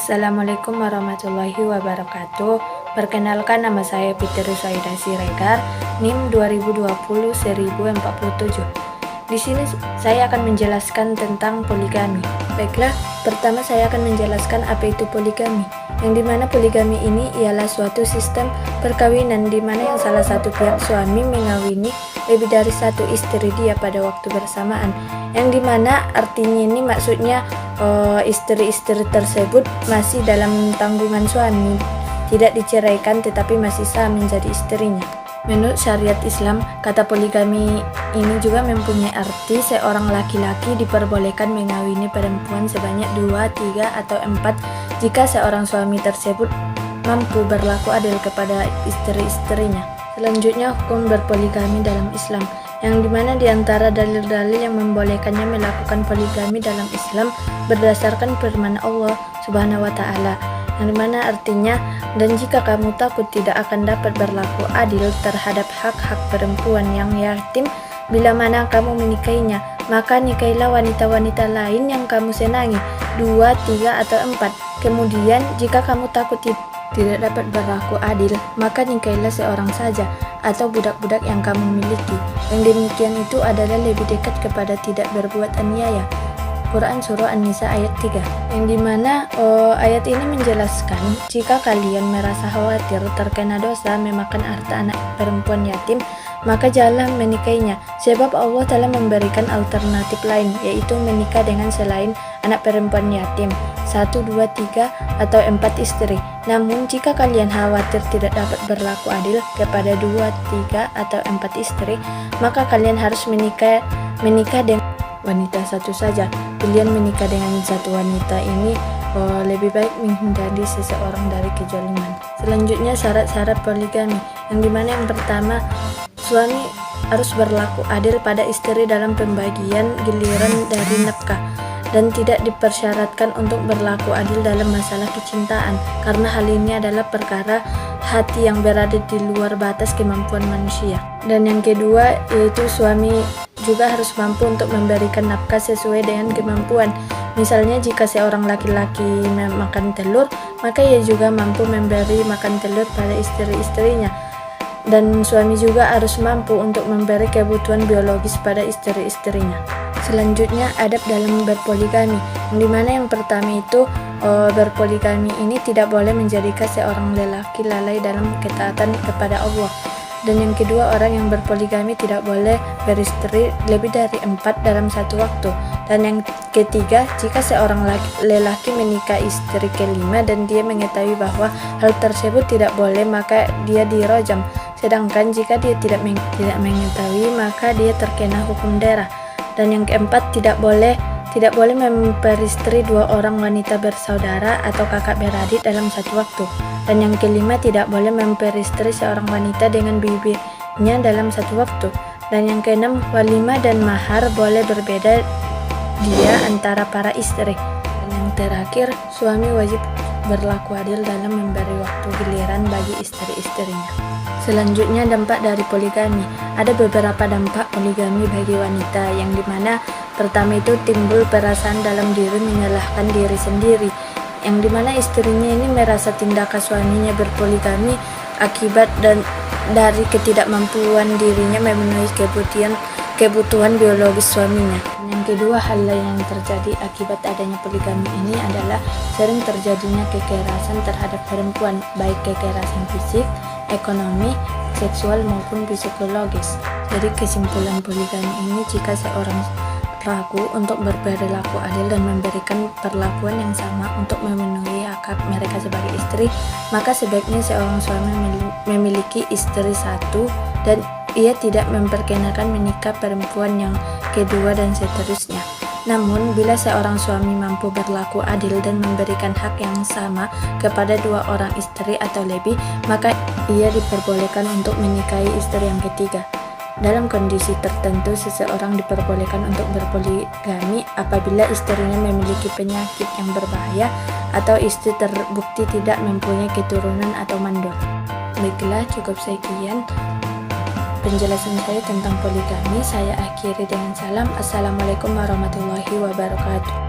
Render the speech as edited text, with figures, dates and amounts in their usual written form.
Assalamualaikum warahmatullahi wabarakatuh. Perkenalkan, nama saya Fitri Saida Siregar, NIM 2020-1047. Di sini saya akan menjelaskan tentang poligami. Baiklah, pertama saya akan menjelaskan apa itu poligami. Yang dimana poligami ini ialah suatu sistem perkawinan di mana yang salah satu pihak suami mengawini lebih dari satu istri dia pada waktu bersamaan. Yang dimana artinya ini maksudnya istri-istri tersebut masih dalam tanggungan suami, tidak diceraikan tetapi masih sah menjadi istrinya. Menurut syariat Islam, kata poligami ini juga mempunyai arti seorang laki-laki diperbolehkan mengawini perempuan sebanyak 2, 3, atau 4 jika seorang suami tersebut mampu berlaku adil kepada istri-istrinya. Selanjutnya, hukum berpoligami dalam Islam, yang dimana diantara dalil-dalil yang membolehkannya melakukan poligami dalam Islam berdasarkan firman Allah Subhanahu wa Ta'ala, yang dimana artinya, dan jika kamu takut tidak akan dapat berlaku adil terhadap hak-hak perempuan yang yatim bila mana kamu menikahinya, maka nikahilah wanita-wanita lain yang kamu senangi, 2, 3, atau 4. Kemudian jika kamu takut tidak dapat berlaku adil, maka nikahilah seorang saja atau budak-budak yang kamu miliki. Yang demikian itu adalah lebih dekat kepada tidak berbuat aniaya. Quran Surah An-Nisa ayat 3, yang dimana ayat ini menjelaskan jika kalian merasa khawatir terkena dosa memakan harta anak perempuan yatim, maka janganlah menikahinya, sebab Allah telah memberikan alternatif lain, yaitu menikah dengan selain anak perempuan yatim, 1, 2, 3, atau 4 istri. Namun jika kalian khawatir tidak dapat berlaku adil kepada 2, 3, atau 4 istri, maka kalian harus menikah dengan wanita satu saja. Pilihan menikah dengan satu wanita ini lebih baik menghindari seseorang dari kezaliman. Selanjutnya, syarat-syarat poligami, yang dimana yang pertama, suami harus berlaku adil pada istri dalam pembagian giliran dari nafkah, dan tidak dipersyaratkan untuk berlaku adil dalam masalah kecintaan, karena hal ini adalah perkara hati yang berada di luar batas kemampuan manusia. Dan yang kedua, yaitu suami juga harus mampu untuk memberikan nafkah sesuai dengan kemampuan. Misalnya jika seorang laki-laki makan telur, maka ia juga mampu memberi makan telur pada istri-istrinya. Dan suami juga harus mampu untuk memberi kebutuhan biologis pada istri-istrinya. Selanjutnya, adab dalam berpoligami, yang dimana yang pertama itu berpoligami ini tidak boleh menjadikan seorang lelaki lalai dalam ketaatan kepada Allah. Dan yang kedua, orang yang berpoligami tidak boleh beristri lebih dari 4 dalam satu waktu. Dan yang ketiga, jika seorang lelaki menikah istri kelima dan dia mengetahui bahwa hal tersebut tidak boleh, maka dia dirojam. Sedangkan jika dia tidak mengetahui, maka dia terkena hukum darah. Dan yang keempat, tidak boleh memperistri 2 orang wanita bersaudara atau kakak beradik dalam satu waktu. Dan yang kelima, tidak boleh memperistri seorang wanita dengan bibinya dalam satu waktu. Dan yang keenam, walimah dan mahar boleh berbeda dia antara para istri. Dan yang terakhir, suami wajib berlaku adil dalam memberi waktu giliran bagi istri-istrinya. Selanjutnya, dampak dari poligami. Ada beberapa dampak poligami bagi wanita, yang dimana pertama itu timbul perasaan dalam diri menyalahkan diri sendiri, yang dimana istrinya ini merasa tindakan suaminya berpoligami akibat dari ketidakmampuan dirinya memenuhi kebutuhan biologis suaminya. Yang kedua, hal lain yang terjadi akibat adanya poligami ini adalah sering terjadinya kekerasan terhadap perempuan, baik kekerasan fisik, ekonomi, seksual maupun psikologis. Jadi kesimpulan poligami ini, jika seorang ragu untuk berperilaku adil dan memberikan perlakuan yang sama untuk memenuhi hak mereka sebagai istri, maka sebaiknya seorang suami memiliki istri satu dan ia tidak memperkenalkan menikah perempuan yang kedua dan seterusnya. Namun, bila seorang suami mampu berlaku adil dan memberikan hak yang sama kepada 2 orang istri atau lebih, maka ia diperbolehkan untuk menikahi istri yang ketiga. Dalam kondisi tertentu, seseorang diperbolehkan untuk berpoligami apabila istrinya memiliki penyakit yang berbahaya atau istri terbukti tidak mempunyai keturunan atau mandul. Baiklah, cukup sekian penjelasan saya tentang poligami. Saya akhiri dengan salam. Assalamualaikum warahmatullahi wabarakatuh.